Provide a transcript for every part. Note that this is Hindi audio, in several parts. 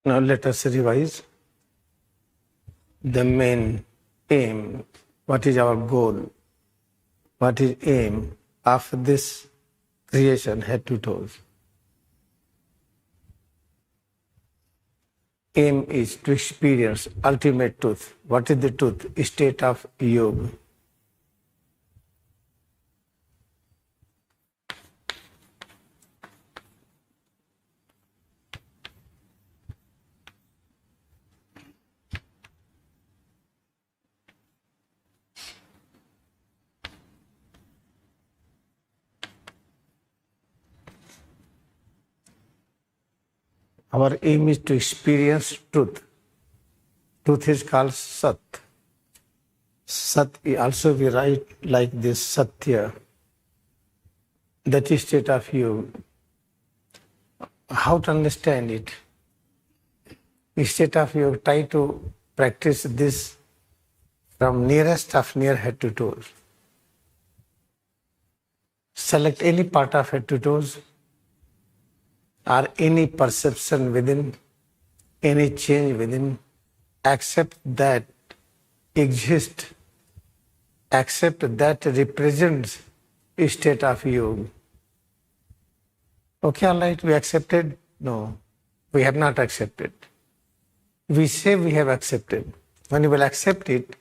Now let us revise the main aim. What is our goal? What is aim of this creation head to toes? Aim is to experience ultimate truth. What is the truth? State of yoga. Our aim is to experience truth. Truth is called Sat. Sat also we write like this, Satya. That is state of you. How to understand it? State of you, try to practice this from nearest of near head to toes. Select any part of head to toes, or any perception within, any change within, accept that exists, accept that represents a state of yoga. Okay, all right, we accepted? No, we have not accepted. We say we have accepted. When you will accept it,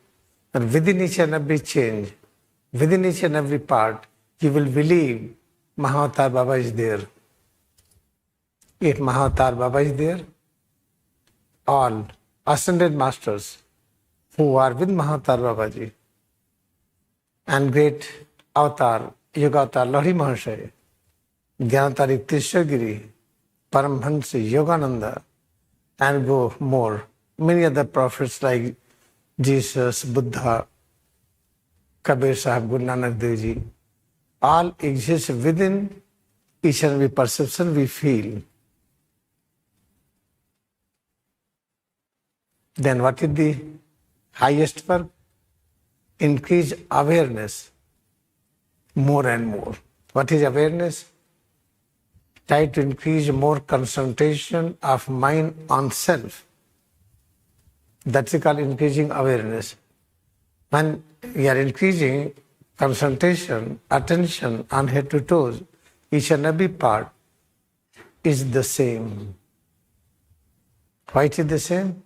and within each and every change, within each and every part, you will believe Mahavatar Baba is there. If Mahavatar Baba is there, all ascended masters who are with Mahavatar Babaji and great avatar, Yoga Avatar Lahiri Mahashaya, Gyanatari Tishagiri, Paramhansa Yogananda, and go more. Many other prophets like Jesus, Buddha, Kabir Sahib, Guru Nanak Dev Ji, all exist within each and every perception we feel. Then what is the highest work? Increase awareness more and more. What is awareness? Try to increase more concentration of mind on self. That's called increasing awareness. When we are increasing concentration, attention on head to toes, each and every part is the same. Why it is the same?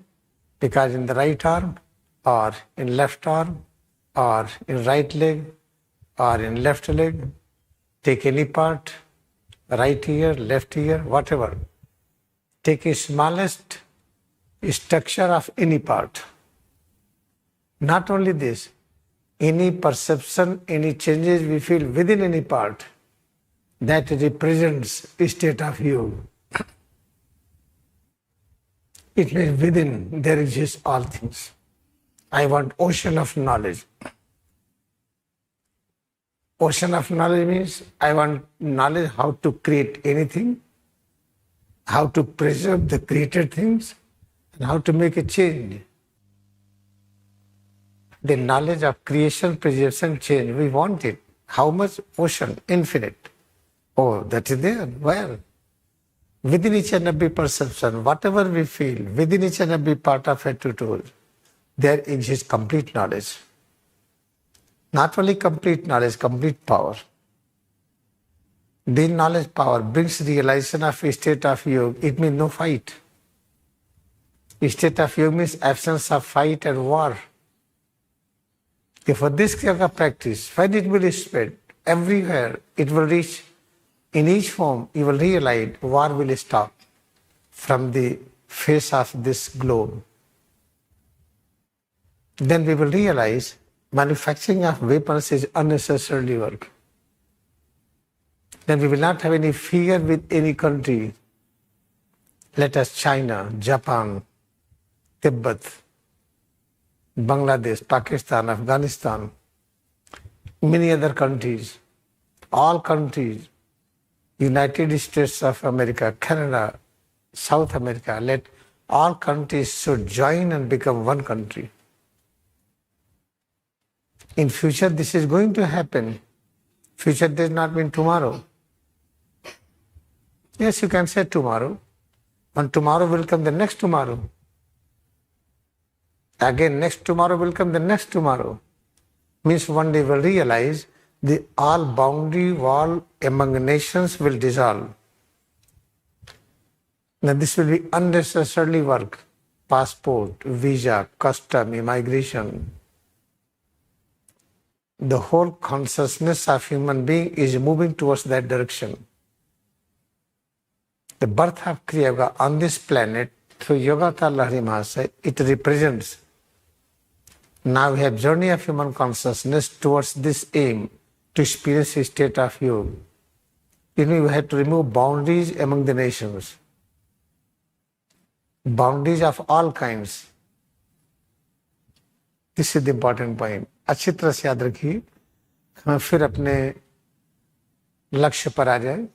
Because in the right arm, or in left arm, or in right leg, or in left leg, take any part, right ear, left ear, whatever. Take a smallest structure of any part. Not only this, any perception, any changes we feel within any part, that represents a state of you. It means within there exist all things. I want ocean of knowledge. Ocean of knowledge means I want knowledge how to create anything, how to preserve the created things, and how to make a change. The knowledge of creation, preservation, change, we want it. How much? Ocean, infinite. Oh, that is there. Where? Within each and every perception, whatever we feel, within each and every part of head to toe, there exists complete knowledge. Not only complete knowledge, complete power. The knowledge power brings realization of a state of yoga. It means no fight. A state of yoga means absence of fight and war. For this kind of practice, when it will spread everywhere, it will reach. In each form, you will realize war will stop from the face of this globe. Then we will realize manufacturing of weapons is unnecessary work. Then we will not have any fear with any country. Let us China, Japan, Tibet, Bangladesh, Pakistan, Afghanistan, many other countries, all countries, United States of America, Canada, South America, let all countries should join and become one country. In future, this is going to happen. Future does not mean tomorrow. Yes, you can say tomorrow. And tomorrow will come the next tomorrow. Again, next tomorrow will come the next tomorrow. Means one day we'll realize the all boundary wall among nations will dissolve. Now this will be unnecessarily work. Passport, visa, custom, immigration. The whole consciousness of human being is moving towards that direction. The birth of Kriya Yoga on this planet through Yogavtar Lahiri Mahasaya, it represents. Now we have journey of human consciousness towards this aim to experience a state of yoga. You know, you have to remove boundaries among the nations. Boundaries of all kinds. This is the important point. अच्छी तरह से याद रखिए, हम फिर अपने लक्ष्य पर आ जाए.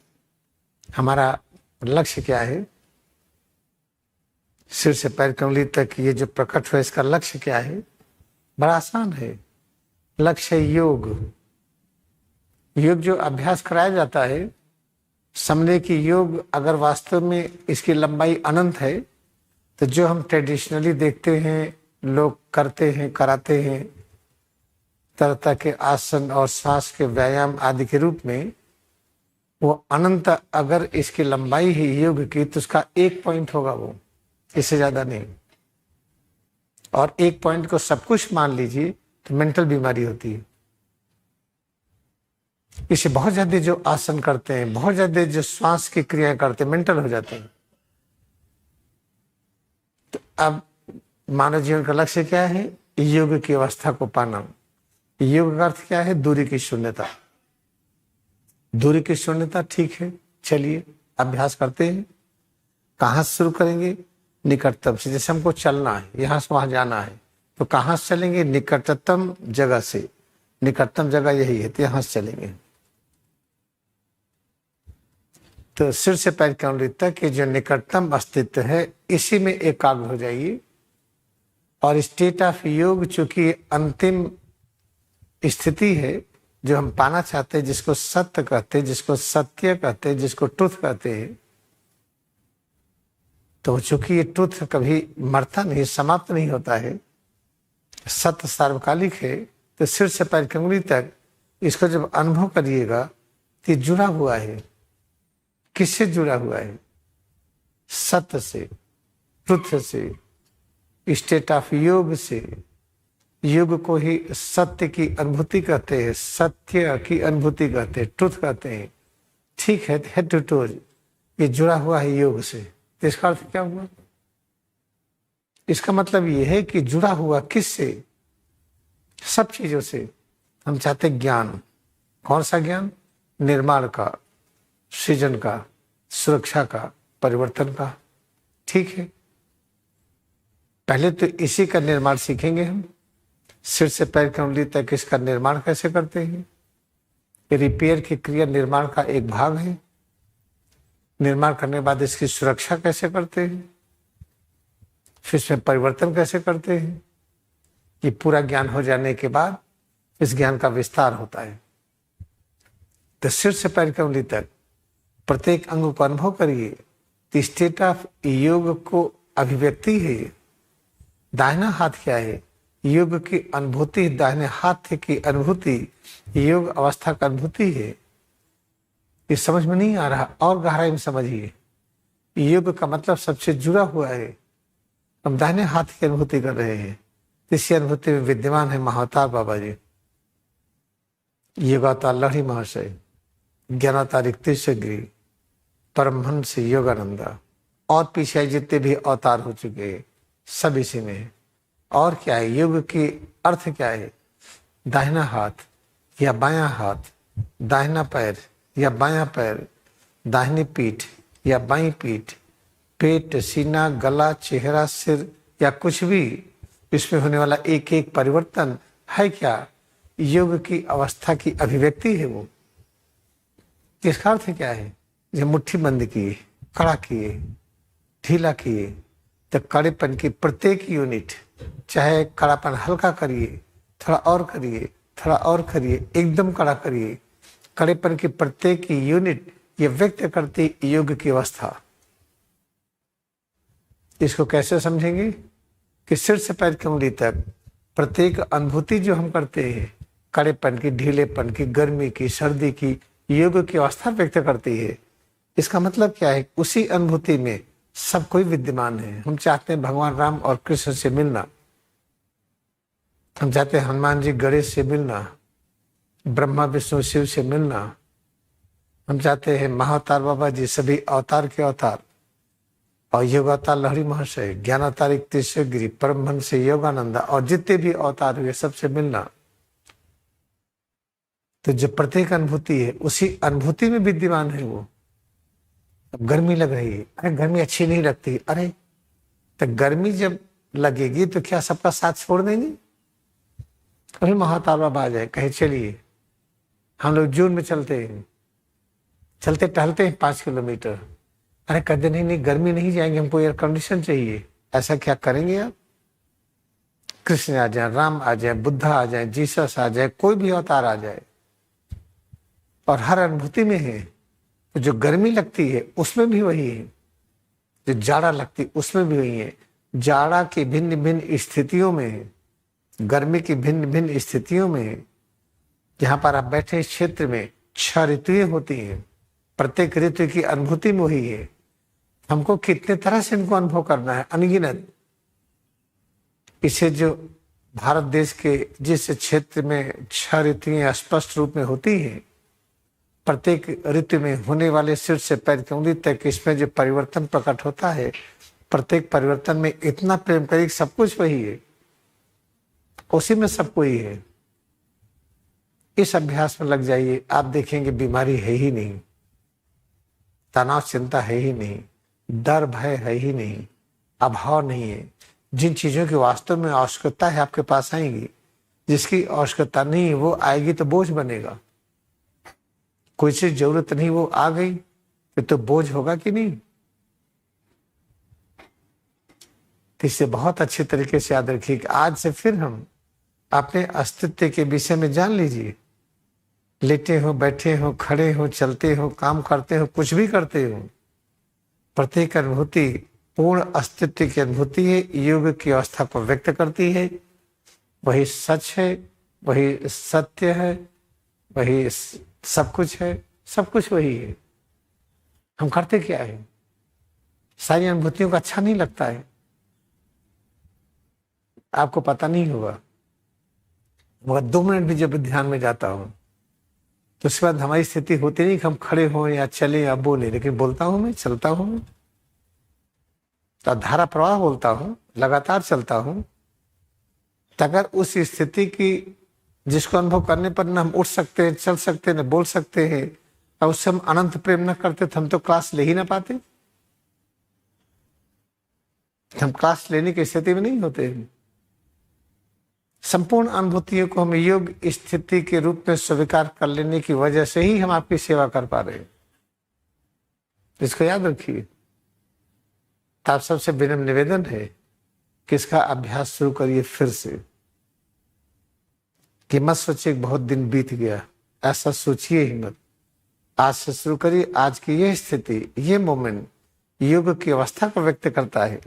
हमारा लक्ष्य क्या है? सिर से पैर की उंगली तक ये जो प्रकट हुआ, इसका लक्ष्य क्या है? बड़ा आसान है. लक्ष्य है योग. योग जो अभ्यास कराया जाता है, समझे कि योग अगर वास्तव में इसकी लंबाई अनंत है, तो जो हम ट्रेडिशनली देखते हैं, लोग करते हैं, कराते हैं, तरह तरह के आसन और सांस के व्यायाम आदि के रूप में, वो अनंत अगर इसकी लंबाई है योग की, तो उसका एक पॉइंट होगा, वो इससे ज्यादा नहीं. और एक पॉइंट को सब कुछ मान लीजिए तो मेंटल बीमारी होती है. इसे बहुत ज्यादा जो आसन करते हैं, बहुत ज्यादा जो श्वास की क्रियाएं करते हैं, मेंटल हो जाते हैं. तो अब मानव जीवन का लक्ष्य क्या है? योग की अवस्था को पाना. योग का अर्थ क्या है? दूरी की शून्यता. दूरी की शून्यता, ठीक है, चलिए अभ्यास करते हैं. कहाँ से शुरू करेंगे? निकटतम से. जैसे हमको चलना है, यहाँ से वहां जाना है, तो कहाँ से चलेंगे? निकटतम जगह से. निकटतम जगह यही है, तो यहाँ से चलेंगे. तो सिर से पैर की उंगली तक के जो निकटतम अस्तित्व है, इसी में एकाग्र हो जाइए. और स्टेट ऑफ योग चूंकि अंतिम स्थिति है जो हम पाना चाहते हैं, जिसको सत्य कहते हैं, जिसको सत्य कहते हैं, जिसको ट्रुथ कहते हैं, तो चूंकि ये ट्रुथ कभी मरता नहीं, समाप्त नहीं होता है, सत्य सार्वकालिक है, तो सिर से पैर की उंगली तक इसको जब अनुभव करिएगा तो ये जुड़ा हुआ है. किससे जुड़ा हुआ है? सत्य से, ट्रुथ से, स्टेट ऑफ योग से. योग को ही सत्य की अनुभूति कहते हैं, सत्य की अनुभूति कहते हैं, ट्रुथ कहते हैं. ठीक है, हेड टू टोज ये जुड़ा हुआ है योग से. तो इसका अर्थ क्या हुआ? इसका मतलब ये है कि जुड़ा हुआ किससे? सब चीजों से. हम चाहते ज्ञान. कौन सा ज्ञान? निर्माण का, सृजन का, सुरक्षा का, परिवर्तन का. ठीक है, पहले तो इसी का निर्माण सीखेंगे हम. सिर से पैर की उंगली तक इसका निर्माण कैसे करते हैं? रिपेयर की क्रिया निर्माण का एक भाग है. निर्माण करने के बाद इसकी सुरक्षा कैसे करते हैं, फिर इसमें परिवर्तन कैसे करते हैं, ये पूरा ज्ञान हो जाने के बाद इस ज्ञान का विस्तार होता है. तो सिर से पैर की उंगली तक प्रत्येक अंग को अनुभव करिए. स्टेट ऑफ योग को अभिव्यक्ति है. दाहिना हाथ क्या है? योग की अनुभूति. दाहिने हाथ की अनुभूति योग अवस्था का अनुभूति है. ये समझ में नहीं आ रहा, और गहराई में समझिए. योग का मतलब सबसे जुड़ा हुआ है. हम दाहिने हाथ की अनुभूति कर रहे हैं. इसी अनुभूति में विद्यमान है महाअवतार बाबा जी, योगावतार लहरी महाशय, ज्ञानावतार ऋक्तेश्वर गिरी, परमहंस योगानंदा, और पीछे जितने भी अवतार हो चुके हैं, सब इसी में है. और क्या है? योग की अर्थ क्या है? दाहिना हाथ या बायां हाथ, दाहिना पैर या बायां पैर, दाहिनी पीठ या बाईं पीठ, पेट, सीना, गला, चेहरा, सिर या कुछ भी, इसमें होने वाला एक एक परिवर्तन है क्या? योग की अवस्था की अभिव्यक्ति है वो. इसका अर्थ क्या है? जब मुट्ठी बंद किए, कड़ा किए, ढीला किए, तो कड़ेपन की प्रत्येक यूनिट, चाहे कड़ापन हल्का करिए, थोड़ा और करिए, थोड़ा और करिए, एकदम कड़ा करिए, कड़ेपन की प्रत्येक यूनिट ये व्यक्त करती योग की अवस्था. इसको कैसे समझेंगे कि सिर से पैर की उंगली तक प्रत्येक अनुभूति जो हम करते हैं, कड़ेपन की, ढीलेपन की, गर्मी की, सर्दी की, योग की अवस्था व्यक्त करती है। इसका मतलब क्या है? उसी अनुभूति में सब कोई विद्यमान है। हम चाहते हैं भगवान राम और कृष्ण से मिलना, हम चाहते हैं हनुमान जी गणेश से मिलना, ब्रह्मा विष्णु शिव से मिलना, हम चाहते हैं महाअवतार बाबा जी, सभी अवतार के अवतार, और योगावतार लहरी महाशय, ज्ञानावतार इक्तेश्वर गिरी, परमहंस योगानंदा और जितने भी अवतार हुए सबसे मिलना। तो जो प्रत्येक अनुभूति है उसी अनुभूति में विद्यमान है वो। अब गर्मी लग रही है, अरे गर्मी अच्छी नहीं लगती, अरे तो गर्मी जब लगेगी तो क्या सबका साथ छोड़ देंगे? कभी महाअवतार बाबा आ जाए, कहे चलिए हम लोग जून में चलते हैं, चलते टहलते हैं 5 किलोमीटर, अरे कहते नहीं गर्मी नहीं जाएंगे, हमको एयर कंडीशन चाहिए। ऐसा क्या करेंगे आप? कृष्ण आ जाए, राम आ जाए, बुद्धा आ जाए, जीसस आ जाए, कोई भी अवतार आ जाए, और हर अनुभूति में है। तो जो गर्मी लगती है उसमें भी वही है, जो जाड़ा लगती है उसमें भी वही है। जाड़ा की भिन्न भिन्न स्थितियों में है, गर्मी की भिन्न भिन्न स्थितियों में है। जहां पर आप बैठे इस क्षेत्र में 6 ऋतुएं होती हैं, प्रत्येक ऋतु की अनुभूति में वही है। हमको कितने तरह से इनको अनुभव करना है, अनगिनत। इसे जो भारत देश के जिस क्षेत्र में 6 ऋतुएं स्पष्ट रूप में होती हैं, प्रत्येक ऋतु में होने वाले सिर से पैर की उंगली तक इसमें जो परिवर्तन प्रकट होता है, प्रत्येक परिवर्तन में इतना प्रेम करीब सब कुछ वही है, उसी में सब कोई है। इस अभ्यास में लग जाइए, आप देखेंगे बीमारी है ही नहीं, तनाव चिंता है ही नहीं, डर भय है ही नहीं, अभाव नहीं है। जिन चीजों की वास्तव में आवश्यकता है आपके पास आएंगी, जिसकी आवश्यकता नहीं है वो आएगी तो बोझ बनेगा। कोई चीज जरूरत नहीं वो आ गई तो बोझ होगा कि नहीं? तो इसे बहुत अच्छे तरीके से याद रखिए कि आज से फिर हम अपने अस्तित्व के विषय में जान लीजिए। लेटे हो, बैठे हो, खड़े हो, चलते हो, काम करते हो, कुछ भी करते हो, प्रत्येक अनुभूति पूर्ण अस्तित्व की अनुभूति है, योग की अवस्था को व्यक्त करती है। वही सच है, वही सत्य है, वही सब कुछ है, सब कुछ वही है। हम करते क्या है? सारी अनुभूतियों का अच्छा नहीं लगता है, आपको पता नहीं होगा, मगर 2 मिनट भी जब ध्यान में जाता हूं तो उसके बाद हमारी स्थिति होती नहीं कि हम खड़े हों या चले या बोले, लेकिन बोलता हूं मैं, चलता हूं मैं, तो धारा प्रवाह बोलता हूं, लगातार चलता हूं। तो अगर उस स्थिति की जिसको अनुभव करने पर न हम उठ सकते हैं, चल सकते हैं, न बोल सकते हैं, और उससे हम अनंत प्रेम न करते तो हम तो क्लास ले ही ना पाते, हम क्लास लेने की स्थिति में नहीं होते। संपूर्ण अनुभूतियों को हम योग स्थिति के रूप में स्वीकार कर लेने की वजह से ही हम आपकी सेवा कर पा रहे हैं। इसको याद रखिए। आप सबसे विनम्र निवेदन है कि इसका अभ्यास शुरू करिए फिर से, कि मत सोचिए बहुत दिन बीत गया, ऐसा सोचिए ही मत। आज से शुरू करिए। आज की यह स्थिति, ये मोमेंट योग की अवस्था को व्यक्त करता है।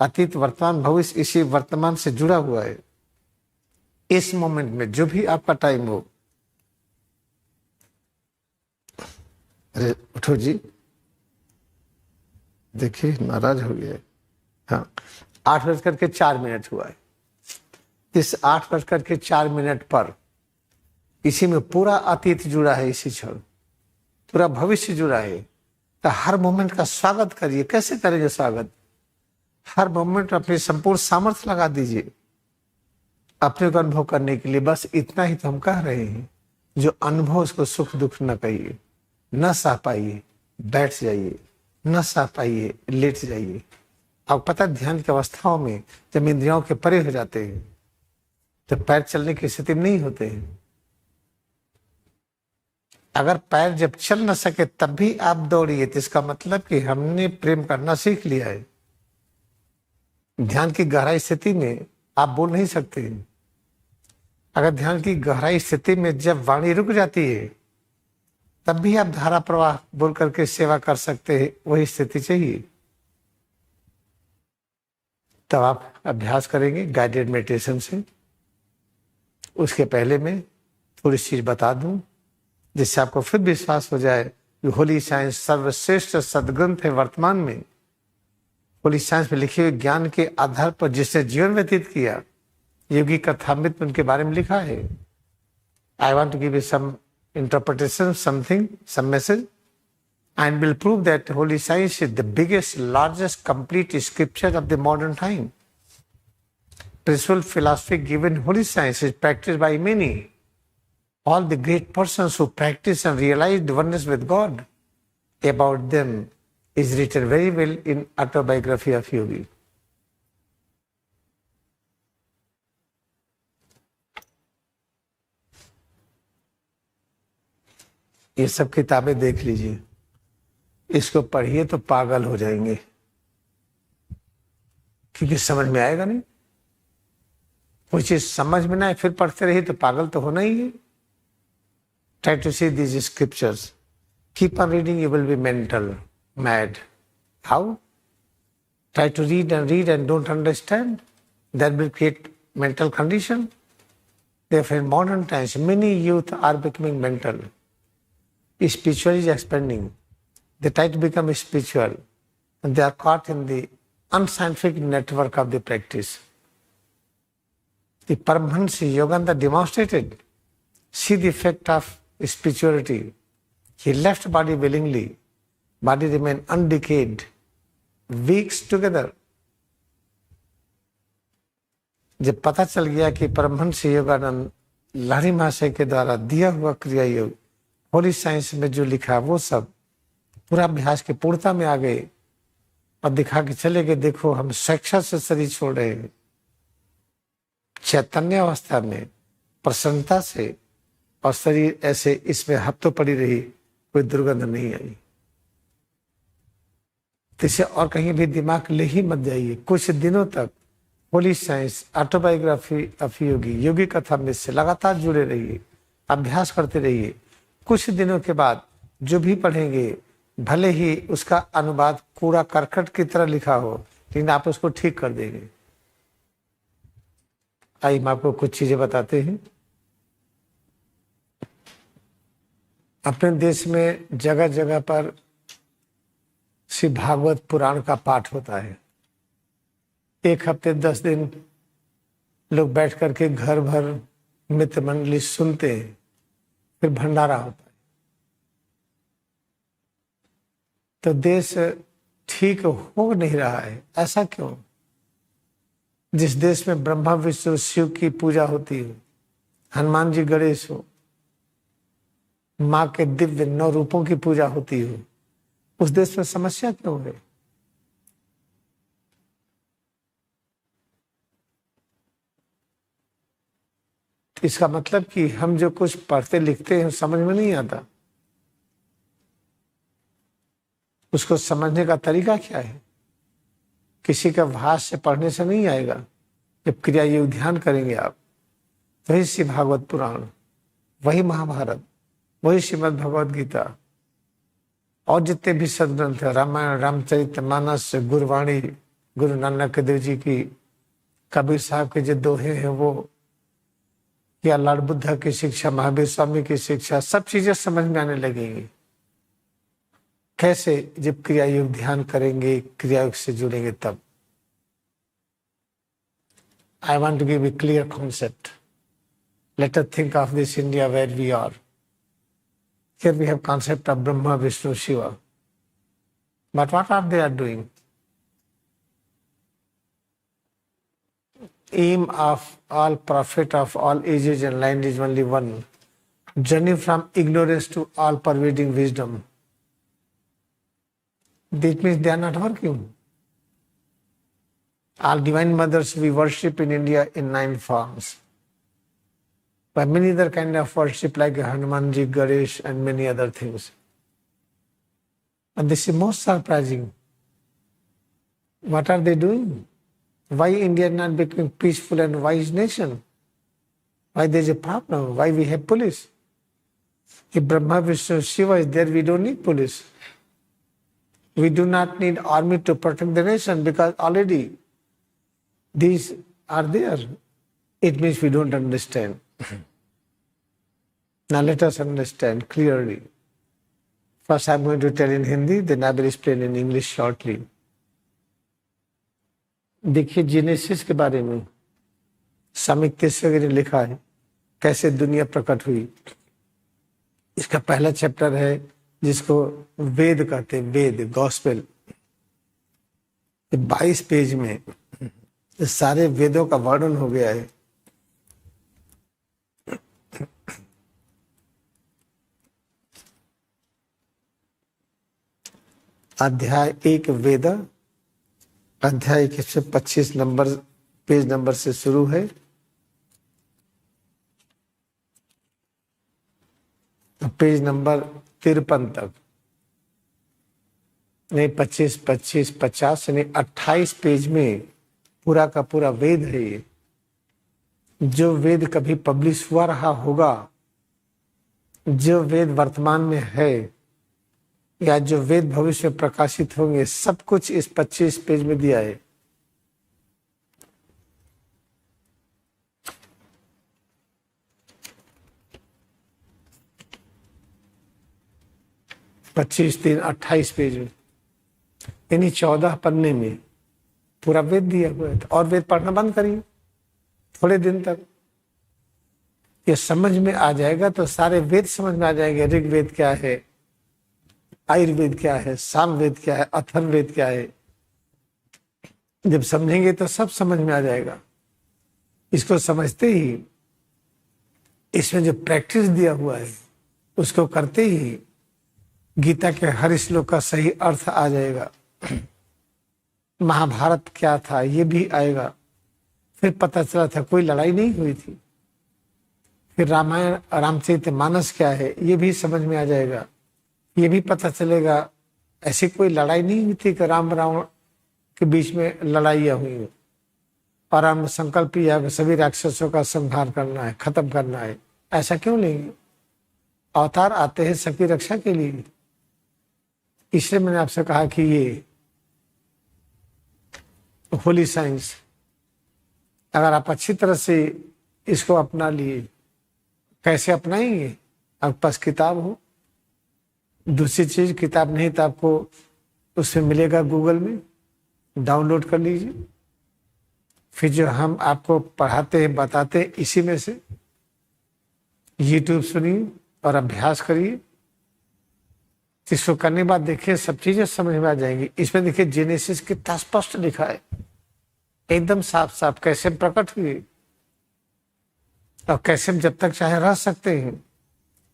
अतीत, वर्तमान, भविष्य इसी वर्तमान से जुड़ा हुआ है। इस मोमेंट में जो भी आपका टाइम हो, अरे उठो जी, देखिए नाराज हो गया। हाँ, 8:04 हुआ है। इस 8:04 पर इसी में पूरा अतीत जुड़ा है, इसी क्षण पूरा भविष्य जुड़ा है। तो हर मोमेंट का स्वागत करिए। कैसे करेंगे स्वागत? हर मोमेंट अपनी संपूर्ण सामर्थ्य लगा दीजिए अपने को अनुभव करने के लिए। बस इतना ही तो हम कह रहे हैं। जो अनुभव उसको सुख दुख न कहिए, न सह पाइए बैठ जाइए, न सह पाइए लेट जाइए। अब पता, ध्यान की अवस्थाओं में जब इंद्रियों के परे हो जाते हैं तो पैर चलने की स्थिति में नहीं होते हैं। अगर पैर जब चल न सके तब भी आप दौड़िए तो इसका मतलब कि हमने प्रेम करना सीख लिया है। ध्यान की गहराई स्थिति में आप बोल नहीं सकते। अगर ध्यान की गहराई स्थिति में जब वाणी रुक जाती है तब भी आप धारा प्रवाह बोल करके सेवा कर सकते हैं। वही स्थिति चाहिए। तब आप अभ्यास करेंगे गाइडेड मेडिटेशन से। उसके पहले मैं थोड़ी चीज बता दूं जिससे आपको फिर विश्वास हो जाए कि होली साइंस सर्वश्रेष्ठ सदग्रंथ है। वर्तमान में होली साइंस में लिखे हुए ज्ञान के आधार पर जिसने जीवन व्यतीत किया, योगी कथामृत में उनके बारे में लिखा है। I want to give you some interpretation, something, some message, and will prove that Holy Science is the biggest, largest, complete scripture of the modern time. Principal philosophy given Holy Science is practiced by many. All the great persons who practice and realize the oneness with God, about them is written very well in Autobiography of Yogi. ये सब किताबें देख लीजिए, इसको पढ़िए तो पागल हो जाएंगे, क्योंकि समझ में आएगा नहीं। कोई चीज समझ में ना आए फिर पढ़ते रहिए तो पागल तो होना ही है। Try to see these scriptures, keep on reading, you will be mental mad. How? Try to read and don't understand, that will create mental condition. Therefore, in modern times, many youth are becoming mental. Spiritual is expanding. They try to become spiritual, and they are caught in the unscientific network of the practice. The Paramahansa Yogananda demonstrated, see the effect of spirituality. He left body willingly, body remained undecayed, weeks together. जब पता चल गया कि परमहंस योगानंद लहरी महाशय के द्वारा दिया हुआ क्रिया योग होली साइंस में जो लिखा वो सब पूरा अभ्यास की पूर्णता में आ गए और दिखा के चले गए, देखो हम साक्षात से शरीर छोड़ रहे हैं, चैतन्य अवस्था में प्रसन्नता से, और शरीर ऐसे इसमें हफ्तों पड़ी रही, कोई दुर्गंध नहीं आई। तो इसे और कहीं भी दिमाग ले ही मत जाइए। कुछ दिनों तक होली साइंस, ऑटोबायोग्राफी ऑफ योगी, योगी कथा में से लगातार जुड़े रहिए, अभ्यास करते रहिए। कुछ दिनों के बाद जो भी पढ़ेंगे, भले ही उसका अनुवाद कूड़ा करकट की तरह लिखा हो, लेकिन आप उसको ठीक कर देंगे। आइए हम आपको कुछ चीजें बताते हैं। अपने देश में जगह जगह पर श्री भागवत पुराण का पाठ होता है। 1 हफ्ते 10 दिन लोग बैठ करके घर भर मित्र मंडली सुनते हैं, फिर भंडारा होता है। तो देश ठीक हो नहीं रहा है। ऐसा क्यों? जिस देश में ब्रह्मा विष्णु शिव की पूजा होती है, हनुमान जी गणेश हो, माँ के दिव्य 9 रूपों की पूजा होती हो, उस देश में समस्या क्यों है? इसका मतलब कि हम जो कुछ पढ़ते लिखते हैं समझ में नहीं आता। उसको समझने का तरीका क्या है? किसी का भाष्य पढ़ने से नहीं आएगा। जब क्रिया योग ध्यान करेंगे आप, वही श्री भागवत पुराण, वही महाभारत, वही श्रीमद् भगवद गीता और जितने भी सदग्रंथ है, रामायण, रामचरितमानस, गुरुवाणी, गुरु नानक देव जी की, कबीर साहब के जो दोहे हैं वो, या लॉर्ड बुद्धा की शिक्षा, महावीर स्वामी की शिक्षा, सब चीजें समझ में आने लगेंगी। कैसे? जब क्रिया योग ध्यान करेंगे, क्रिया योग से जुड़ेंगे तब। I want to give a clear concept. Let us think of this India where we are. Here we have concept of Brahma Vishnu Shiva, but what are they are doing? Aim of all prophet of all ages and land is only one: journey from ignorance to all pervading wisdom. That means they are not working. All divine mothers we worship in India in 9 forms, by many other kind of worship like Hanumanji, Ganesh and many other things. And this is most surprising. What are they doing? Why India is not becoming peaceful and wise nation? Why there is a problem? Why we have police? If Brahma, Vishnu, Shiva is there, we don't need police. We do not need army to protect the nation, because already these are there. It means we don't understand. Now let us understand clearly. First I am going to tell in Hindi, then I will explain in English shortly. देखिए जेनेसिस के बारे में सामिक तेसरे ने लिखा है कैसे दुनिया प्रकट हुई। इसका पहला चैप्टर है जिसको वेद कहते हैं, वेद गॉस्पेल। 22 पेज में सारे वेदों का वर्णन हो गया है। अध्याय 1 वेद, अध्याय 125 नंबर पेज नंबर से शुरू है। पेज नंबर 53 तक, नहीं 25, 25, 50 यानी 28 पेज में पूरा का पूरा वेद है। ये जो वेद कभी पब्लिश हुआ रहा होगा, जो वेद वर्तमान में है या जो वेद भविष्य में प्रकाशित होंगे, सब कुछ इस 25 पेज में दिया है। पच्चीस 3 28 पेज में, यानी 14 पन्ने में पूरा वेद दिया हुआ है। और वेद पढ़ना बंद करिए थोड़े दिन तक, ये समझ में आ जाएगा तो सारे वेद समझ में आ जाएंगे। ऋग्वेद क्या है, आयुर्वेद क्या है, सामवेद क्या है, अथर्ववेद क्या है। जब समझेंगे तो सब समझ में आ जाएगा। इसको समझते ही, इसमें जो प्रैक्टिस दिया हुआ है उसको करते ही गीता के हर श्लोक का सही अर्थ आ जाएगा। महाभारत क्या था ये भी आएगा। फिर पता चला था कोई लड़ाई नहीं हुई थी। फिर रामायण रामचरितमानस क्या है ये भी समझ में आ जाएगा। ये भी पता चलेगा ऐसी कोई लड़ाई नहीं हुई थी कि राम रावण के बीच में लड़ाइयाँ हुई और राम ने संकल्प किया कि सभी राक्षसों का संहार करना है, खत्म करना है। ऐसा क्यों लेंगे? अवतार आते हैं सबकी रक्षा के लिए। इसलिए मैंने आपसे कहा कि ये होली साइंस अगर आप अच्छी तरह से इसको अपना लिए, कैसे अपनाएंगे? आपके पास किताब हो। दूसरी चीज, किताब नहीं तो आपको उसमें मिलेगा, गूगल में डाउनलोड कर लीजिए। फिर जो हम आपको पढ़ाते हैं बताते हैं इसी में से यूट्यूब सुनिए और अभ्यास करिए। इसको करने के बाद देखिए सब चीजें समझ में आ जाएंगी। इसमें देखिए जेनेसिस कितना स्पष्ट लिखा है, एकदम साफ साफ कैसे प्रकट हुए और कैसे हम जब तक चाहे रह सकते हैं,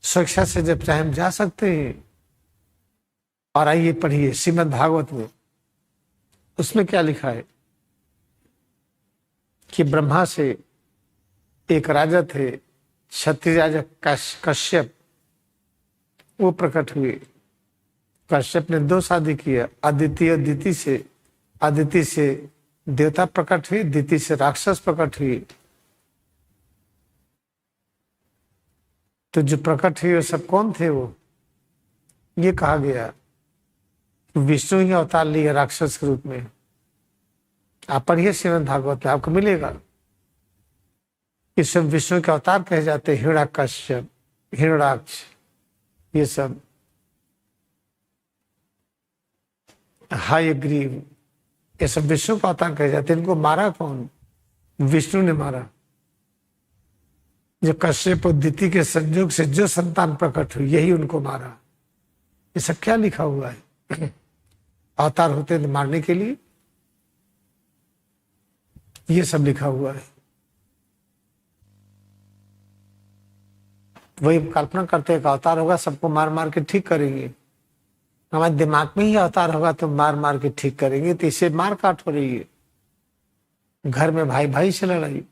स्वेच्छा से जब चाहे हम जा सकते हैं। और आइए पढ़िए श्रीमद् भागवत में, उसमें क्या लिखा है कि ब्रह्मा से एक राजा थे, क्षत्रिय राजा कश्यप, वो प्रकट हुए। कश्यप ने 2 शादी किया, अदिति और दिति से। अदिति से देवता प्रकट हुई, दिति से राक्षस प्रकट हुई। तो जो प्रकट हुए वो सब कौन थे? वो ये कहा गया विष्णु ही अवतार लिए राक्षस के रूप में। आप पढ़िए श्रीमद् भागवत में आपको मिलेगा। इस सब विष्णु के अवतार कहे जाते हैं। हिरण्यकश्यप, हिरण्याक्ष, ये सब हयग्रीव, ये सब विष्णु का अवतार कहे जाते हैं। इनको मारा कौन? विष्णु ने मारा। जो कश्यप और दिति के संयोग से जो संतान प्रकट हुई यही उनको मारा। ये सब क्या लिखा हुआ है? अवतार होते हैं मारने के लिए, ये सब लिखा हुआ है। वही कल्पना करते हैं कि अवतार होगा सबको मार मार के ठीक करेंगे। हमारे दिमाग में ही अवतार होगा तो मार मार के ठीक करेंगे। तो इसे मार काट हो रही है। घर में भाई भाई से लड़ाई,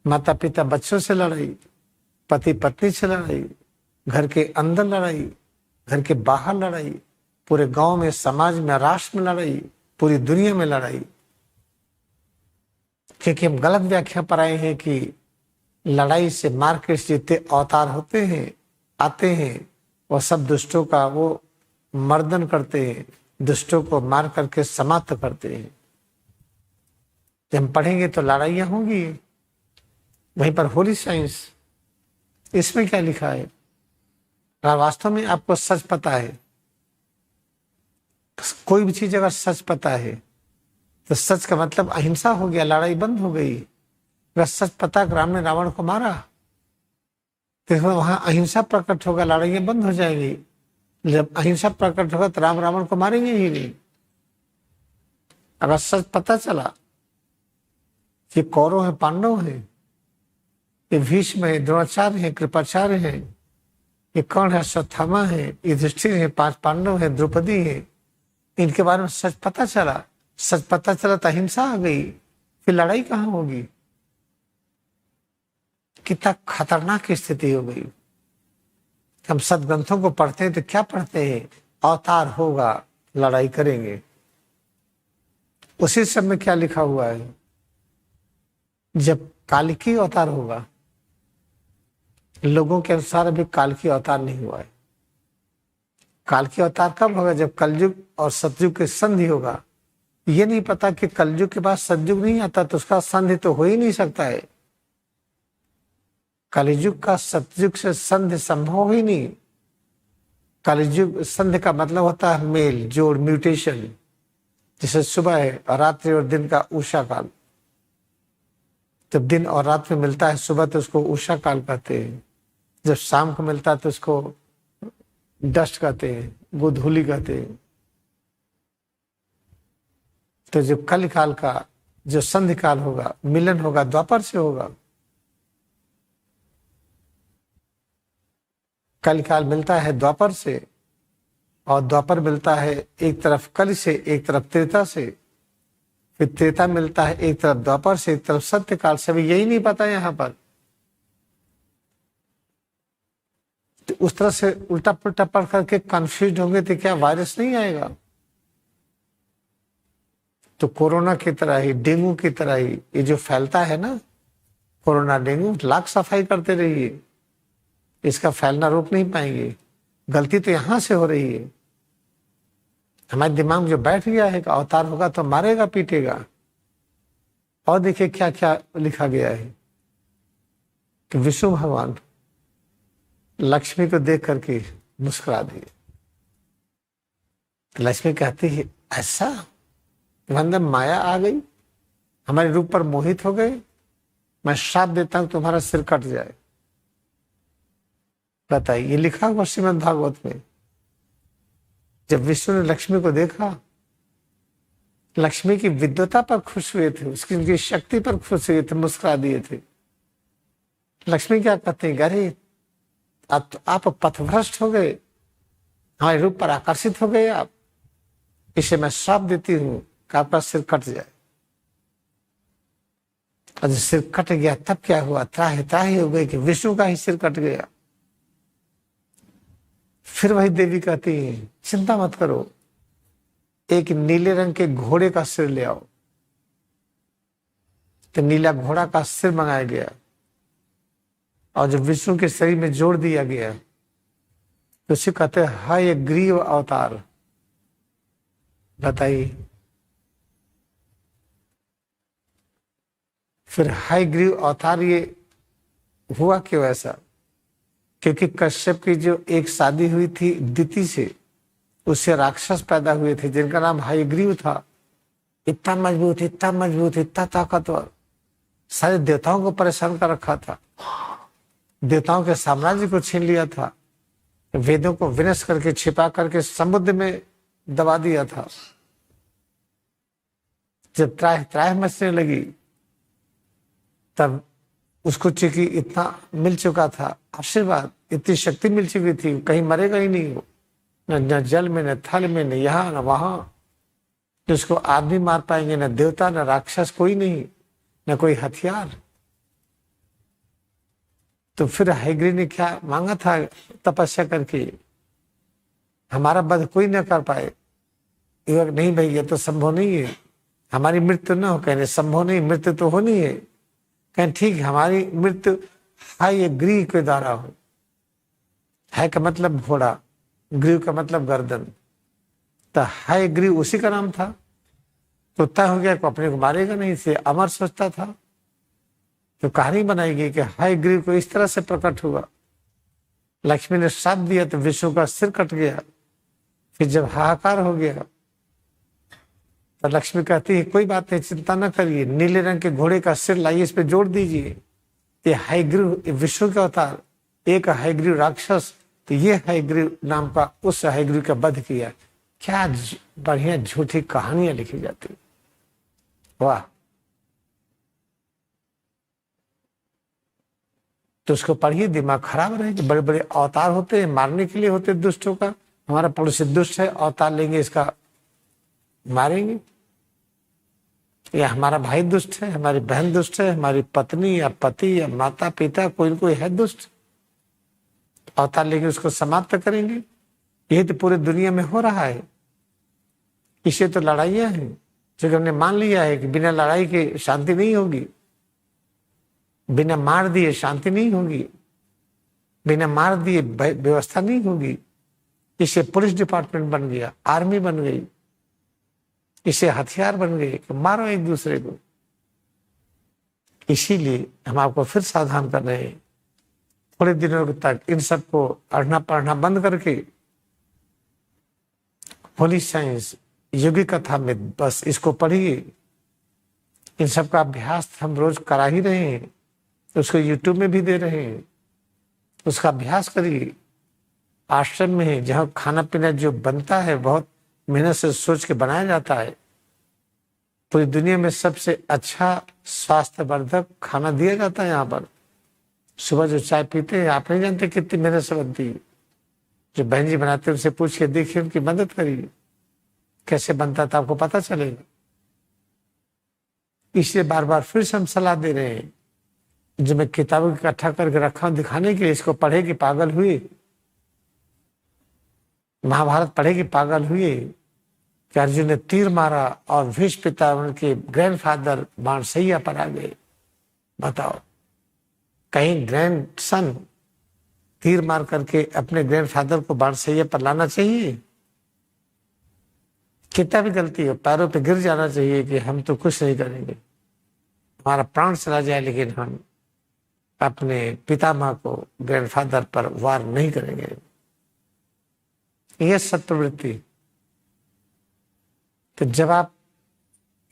माता पिता बच्चों से लड़ाई, पति पत्नी से लड़ाई, घर के अंदर लड़ाई, घर के बाहर लड़ाई, पूरे गांव में, समाज में, राष्ट्र में लड़ाई, पूरी दुनिया में लड़ाई। क्योंकि हम गलत व्याख्या पर आए हैं कि लड़ाई से मार के जितने अवतार होते हैं, आते हैं, वो सब दुष्टों का वो मर्दन करते हैं, दुष्टों को मार करके समाप्त करते हैं। जब हम पढ़ेंगे तो लड़ाइयाँ होंगी। वहीं पर होली साइंस, इसमें क्या लिखा है? अगर वास्तव में आपको सच पता है, कोई भी चीज अगर सच पता है तो सच का मतलब अहिंसा हो गया, लड़ाई बंद हो गई। अगर सच पता राम ने रावण को मारा तो वहां अहिंसा प्रकट होगा, लड़ाइयां बंद हो जाएंगी। जब अहिंसा प्रकट होगा तो राम रावण को मारेंगे ही नहीं। अगर सच पता चला कि कौरव है, पांडव है, ये भीष्म है, द्रोणाचार्य है, कृपाचार्य है, ये कौन है, अश्वत्थामा है, युधिष्ठिर है, 5 पांडव है, द्रौपदी है, इनके बारे में सच पता चला, सच पता चला तो अहिंसा आ गई, फिर लड़ाई कहाँ होगी? कितना खतरनाक स्थिति हो गई। हम सदग्रंथों को पढ़ते हैं तो क्या पढ़ते हैं? अवतार होगा, लड़ाई करेंगे। उसी समय क्या लिखा हुआ है? जब कालिकी अवतार होगा, लोगों के अनुसार अभी कालिकी अवतार नहीं हुआ है। कालिकी अवतार कब होगा? जब कलयुग और सतयुग की संधि होगा। ये नहीं पता कि कलयुग के बाद सतयुग नहीं आता तो उसका संधि तो हो ही नहीं सकता है। कलयुग का सतयुग से संधि संभव ही नहीं। कलयुग संधि का मतलब होता है मेल जोड़, म्यूटेशन। जैसे सुबह है और रात्रि और दिन का उषा काल, जब दिन और रात में मिलता है सुबह तो उसको उषा काल कहते हैं, जब शाम को मिलता है तो उसको डस्ट कहते हैं, गोधूली कहते हैं। तो जब कल काल का जो संधि काल होगा, मिलन होगा, द्वापर से होगा। कल काल मिलता है द्वापर से, और द्वापर मिलता है एक तरफ कल से, एक तरफ त्रेता से, फिर त्रेता मिलता है एक तरफ द्वापर से, एक तरफ सत्य काल से। अभी यही नहीं पता यहाँ पर। तो उस तरह से उल्टा पुल्टा पढ़ करके कंफ्यूज होंगे तो क्या वायरस नहीं आएगा? तो कोरोना की तरह ही, डेंगू की तरह ही ये जो फैलता है ना, कोरोना डेंगू, लाख सफाई करते रहिए, इसका फैलना रोक नहीं पाएंगे। गलती तो यहां से हो रही है। हमारे दिमाग में जो बैठ गया है कि अवतार होगा तो मारेगा पीटेगा। और देखिए क्या क्या लिखा गया है कि विष्णु भगवान लक्ष्मी को देख करके मुस्कुरा दिए। लक्ष्मी कहती है ऐसा अंदर माया आ गई, हमारे रूप पर मोहित हो गए, मैं श्राप देता हूं तुम्हारा सिर कट जाए। बताइए, ये लिखा हुआ श्रीमद् भागवत में। जब विष्णु ने लक्ष्मी को देखा, लक्ष्मी की विद्वता पर खुश हुए थे, उसकी उनकी शक्ति पर खुश हुए थे, मुस्कुरा दिए थे। लक्ष्मी क्या कहते हैं, अरे आप पथभ्रष्ट हो गए, हमारे रूप पर आकर्षित हो गए आप, इसे मैं श्राप देती हूं कि आपका सिर कट जाए। और जब सिर कट गया तब क्या हुआ? त्राहि त्राहि हो गई कि विष्णु का ही सिर कट गया। फिर वही देवी कहती है चिंता मत करो, एक नीले रंग के घोड़े का सिर ले आओ। तो नीला घोड़ा का सिर मंगाया गया और जब विष्णु के शरीर में जोड़ दिया गया तो उसे कहते हैं हाय ग्रीव अवतार। बताइए, फिर हाय ग्रीव अवतार ये हुआ क्यों ऐसा? क्योंकि कश्यप की जो एक शादी हुई थी दिति से, उससे राक्षस पैदा हुए थे जिनका नाम हयग्रीव था। इतना मजबूत, इतना मजबूत, इतना ताकतवर, सारे देवताओं को परेशान कर रखा था, देवताओं के साम्राज्य को छीन लिया था, वेदों को विनष्ट करके छिपा करके समुद्र में दबा दिया था। जब त्राह त्राह मचने लगी तब उसको चूंकि इतना मिल चुका था आशीर्वाद, इतनी शक्ति मिल चुकी थी, कहीं मरेगा ही नहीं वो, न जल में, न थल में, न यहाँ न वहां। जिसको आदमी मार पाएंगे, न देवता न राक्षस, कोई नहीं, न कोई हथियार। तो फिर हयग्रीव ने क्या मांगा था तपस्या करके, हमारा वध कोई न कर पाए। नहीं भाई, ये तो संभव नहीं है, हमारी मृत्यु न हो। कहने संभव नहीं, मृत्यु तो होनी है। कहें ठीक है, हमारी मृत्यु हयग्रीव के द्वारा हो। है का मतलब घोड़ा, ग्रीव का मतलब गर्दन, तो हयग्रीव उसी का नाम था। तो तय हो गया कि अपने को मारेगा नहीं, इसे अमर सोचता था। तो कहानी बनाएगी कि हयग्रीव को इस तरह से प्रकट हुआ, लक्ष्मी ने श्राप दिया तो विष्णु का सिर कट गया। फिर जब हाहाकार हो गया तो लक्ष्मी कहती है कोई बात नहीं, चिंता न करिए, नीले रंग के घोड़े का सिर लाइए, इस पे जोड़ दीजिए। ये हयग्रीव विष्णु के अवतार, एक हयग्रीव राक्षस, तो ये हयग्रीव नाम का उस हयग्रीव का वध किया। क्या बढ़िया झूठी कहानियां लिखी जाती, वाह। तो उसको पढ़िए, दिमाग खराब रहेगा। बड़े बड़े अवतार होते हैं, मारने के लिए होते हैं दुष्टों का। हमारा पड़ोसी दुष्ट है, अवतार लेंगे, इसका मारेंगे। या हमारा भाई दुष्ट है, हमारी बहन दुष्ट है, हमारी पत्नी या पति या माता पिता कोई न कोई है दुष्ट, अवतार लेंगे, उसको समाप्त करेंगे। यही तो पूरी दुनिया में हो रहा है। इससे तो लड़ाइयां हैं, जो हमने मान लिया है कि बिना लड़ाई के शांति नहीं होगी, बिना मार दिए शांति नहीं होगी, बिना मार दिए व्यवस्था नहीं होगी। इससे पुलिस डिपार्टमेंट बन गया, आर्मी बन गई, इससे हथियार बन गए कि मारो एक दूसरे को। इसीलिए हम आपको फिर सावधान कर रहे हैं, थोड़े दिनों तक इन सबको पढ़ना पढ़ना बंद करके होली साइंस योगी कथा में बस इसको पढ़िए। इन सब का अभ्यास हम रोज करा ही रहे हैं, उसको यूट्यूब में भी दे रहे हैं, उसका अभ्यास करिए। आश्रम में है जहाँ खाना पीना जो बनता है बहुत मेहनत से सोच के बनाया जाता है। पूरी दुनिया में सबसे अच्छा स्वास्थ्यवर्धक खाना दिया जाता है यहाँ पर। सुबह जो चाय पीते हैं, आप नहीं जानते कितनी मेहनत से बनती है। जो बहन जी बनाते हैं उनसे पूछ के देखिए, उनकी मदद करिए, कैसे बनता था आपको पता चलेगा। इसलिए बार बार फिर से हम सलाह दे रहे हैं, जो मैं किताबों की इकट्ठा करके रखा हूं दिखाने के लिए, इसको पढ़े कि पागल हुए, महाभारत पढ़े कि पागल हुए कि अर्जुन ने तीर मारा और भीष्म पिता उनके ग्रैंडफादर बाणसैया पर आ गए। बताओ, कहीं ग्रैंड सन तीर मार करके अपने ग्रैंडफादर को बाणसैया पर लाना चाहिए? कितना भी गलती हो, पैरों पे गिर जाना चाहिए कि हम तो कुछ नहीं करेंगे, हमारा प्राण चला जाए, लेकिन हम अपने पितामह को ग्रैंडफादर पर वार नहीं करेंगे। यह सत्प्रवृत्ति। तो जब आप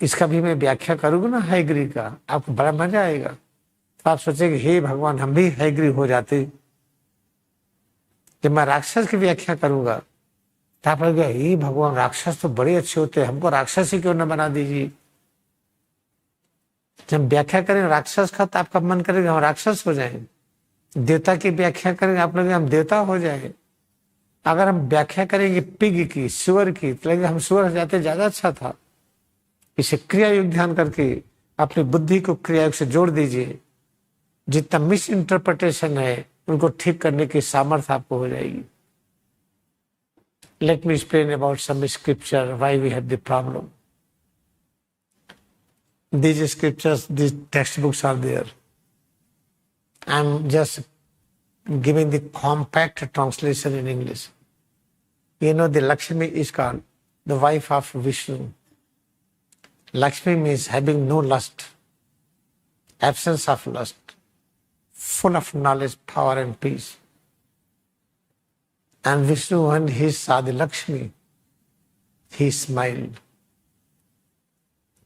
इसका भी मैं व्याख्या करूंगा ना हयग्रीव का, आपको बड़ा मजा आएगा। तो आप सोचेंगे हे भगवान, हम भी हयग्रीव हो जाते। जब मैं राक्षस की व्याख्या करूंगा तो आप लगेगा हे भगवान, राक्षस तो बड़े अच्छे होते हैं, हमको राक्षस ही क्यों न बना दीजिए। जब व्याख्या करेंगे राक्षस का तो आपका मन करेगा हम राक्षस हो जाएं। देवता की व्याख्या करेंगे आप लोग हम देवता हो जाए। अगर हम व्याख्या करेंगे पिग की, सुअर की, तो लगेगा हम सुअर हो जाते, ज्यादा अच्छा था। इसे क्रिया योग ध्यान करके अपनी बुद्धि को क्रिया योग से जोड़ दीजिए। जितना मिस इंटरप्रिटेशन है उनको ठीक करने की सामर्थ्य आपको हो जाएगी। Let me explain about some scripture why we have the problem. These scriptures, these textbooks are there. I'm just giving the compact translation in English. You know, the Lakshmi is called the wife of Vishnu. Lakshmi means having no lust, absence of lust, full of knowledge, power and peace. And Vishnu, when he saw the Lakshmi, he smiled.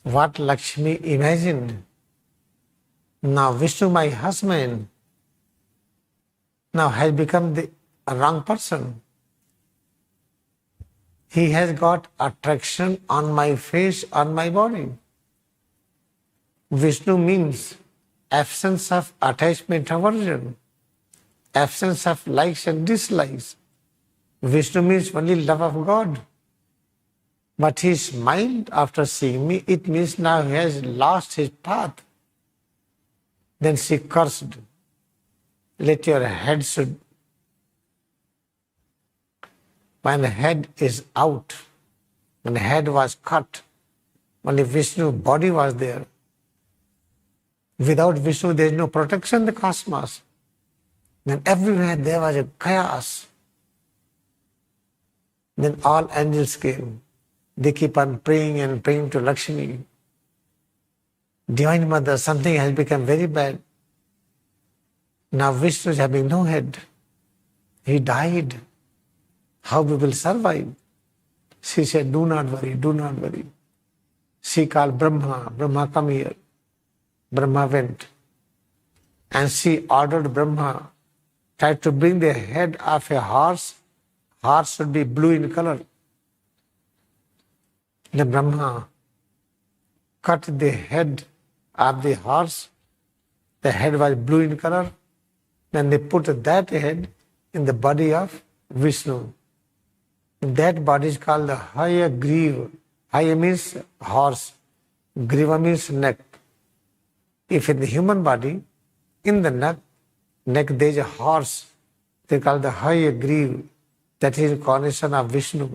What Lakshmi imagined. Now Vishnu, my husband, now has become the wrong person. He has got attraction on my face, on my body. Vishnu means absence of attachment, aversion, absence of likes and dislikes. Vishnu means only love of God. But he smiled after seeing me. It means now he has lost his path. Then she cursed. Let your head should. When the head is out, when the head was cut, only Vishnu body was there. Without Vishnu there is no protection in the cosmos. Then everywhere there was a chaos. Then all angels came. They keep on praying and praying to Lakshmi. Divine Mother, something has become very bad. Now Vishnu is having no head. He died. How we will survive? She said, do not worry, do not worry. She called Brahma. Brahma, come here. Brahma went. And she ordered Brahma, tried to bring the head of a horse. Horse should be blue in color. The Brahma cut the head of the horse. The head was blue in color. Then they put that head in the body of Vishnu. That body is called the Hayagriva. Haya means horse. Griva means neck. If in the human body, in the neck there is a horse, they call the Hayagriva. That is incarnation of Vishnu.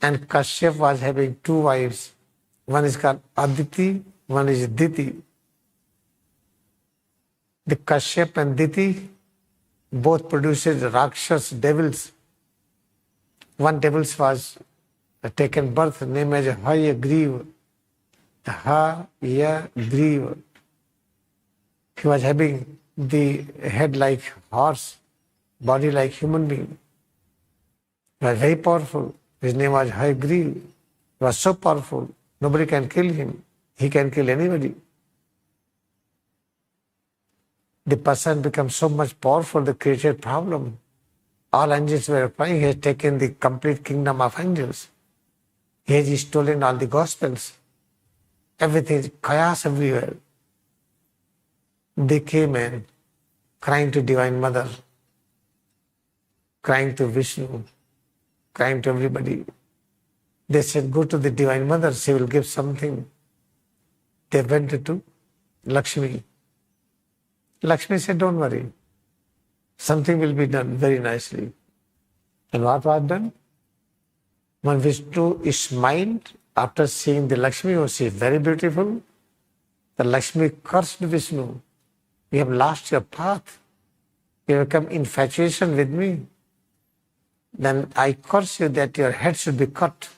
And Kashyap was having two wives. One is called Aditi, one is Diti. The Kashyap and Diti both produced Rakshas, devils. One devil was taken birth, named as Hayagriva. Hayagriva. He was having the head like horse, body like human being. He was very powerful. His name was Hayagriva. He was so powerful, nobody can kill him. He can kill anybody. The person becomes so much powerful, they created problem. All angels were crying, he has taken the complete kingdom of angels. He has stolen all the gospels. Everything is chaos everywhere. They came and crying to Divine Mother, crying to Vishnu, crying to everybody. They said, go to the Divine Mother, she will give something. They went to Lakshmi. Lakshmi said, don't worry. Something will be done very nicely. And what was done? When Vishnu smiled after seeing the Lakshmi, oh, she is very beautiful. The Lakshmi cursed Vishnu. You have lost your path. You have become infatuation with me. Then I curse you that your head should be cut.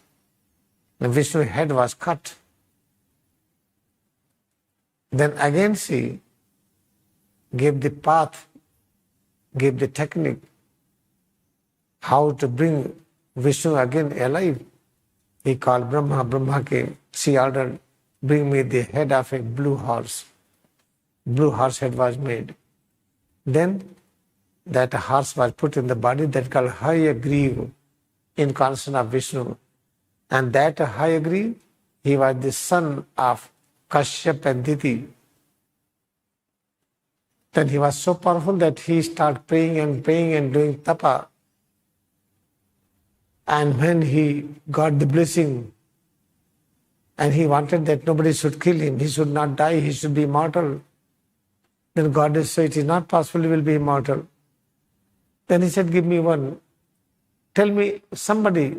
The Vishnu's head was cut. Then again she gave the path, gave the technique, how to bring Vishnu again alive. He called Brahma. Brahma came. She ordered, bring me the head of a blue horse. Blue horse head was made. Then that horse was put in the body that called Hayagriva, incarnation of Vishnu. And that Hayagriva, he was the son of Kashyap and Diti. Then he was so powerful that he started praying and doing tapa. And when he got the blessing, and he wanted that nobody should kill him, he should not die, he should be immortal. Then God said, it is not possible you will be immortal. Then he said, give me one. Tell me, somebody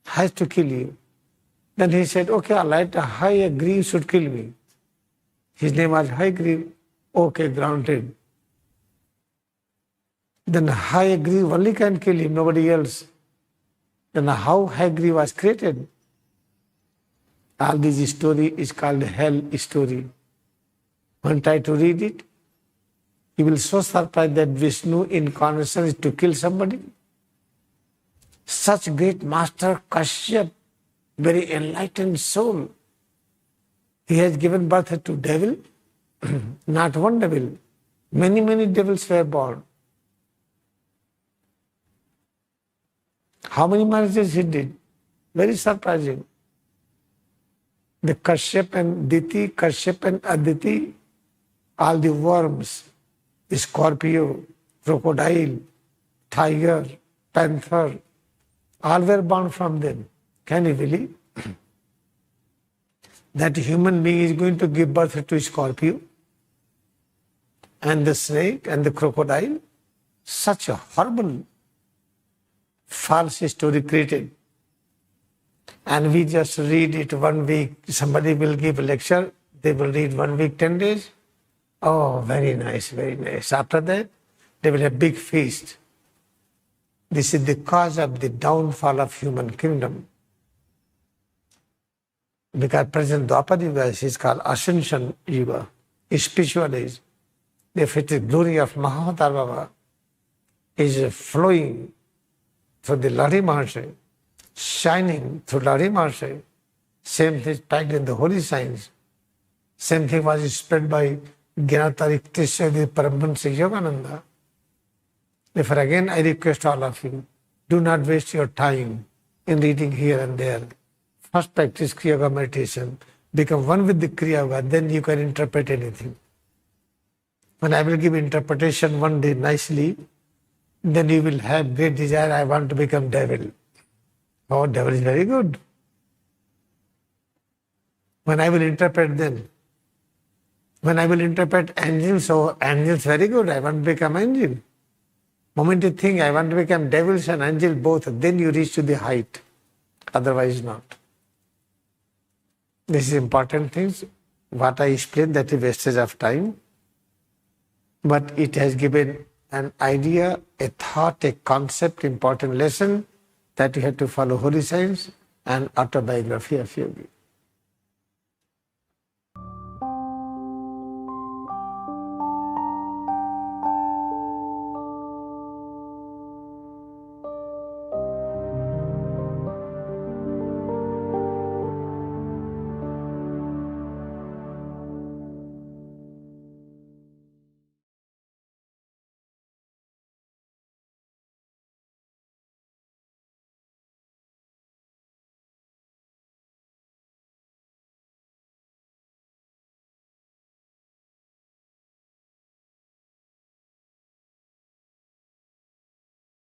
has to kill you. Then he said, okay, all right, Hayagriva should kill me. His name was Hayagriva. Okay, granted. Then Hayagriva only can kill him, nobody else. Then how Hayagriva was created? All this story is called hell story. When try to read it, you will so surprised that Vishnu incarnation is to kill somebody. Such great master Kashyap, very enlightened soul. He has given birth to devil. Not one devil. Many devils were born. How many marriages he did? Very surprising. The Kashyap and Diti, Kashyap and Aditi, all the worms, the scorpio, crocodile, tiger, panther, all were born from them. Can you believe? That human being is going to give birth to a scorpio and the snake and the crocodile? Such a horrible, false story created. And we just read it 1 week. Somebody will give a lecture, they will read 1 week, 10 days. Oh, very nice, very nice. After that, they will have big feast. This is the cause of the downfall of human kingdom. Because present Dwapar Yuga is called Ascension Yuga, spiritual age. If it is glory of Mahavatar Baba is flowing through the Lahiri Maharshi, shining through Lahiri Maharshi, same thing packed in the holy signs. Same thing was spread by Gyanatari Tishyadi Paramahansa Yogananda. Therefore again I request all of you, do not waste your time in reading here and there. First practice Kriya Yoga meditation, become one with the Kriya Yoga, then you can interpret anything. When I will give interpretation one day nicely, then you will have great desire, I want to become devil. Oh, devil is very good. When I will interpret then, when I will interpret angels, so angels very good, I want to become angel. Moment you think I want to become devils and angel both, then you reach to the height, otherwise not. This is important things. What I explained, that is wastage of time. But it has given an idea, a thought, a concept, important lesson that you have to follow holy science and autobiography of Yogi.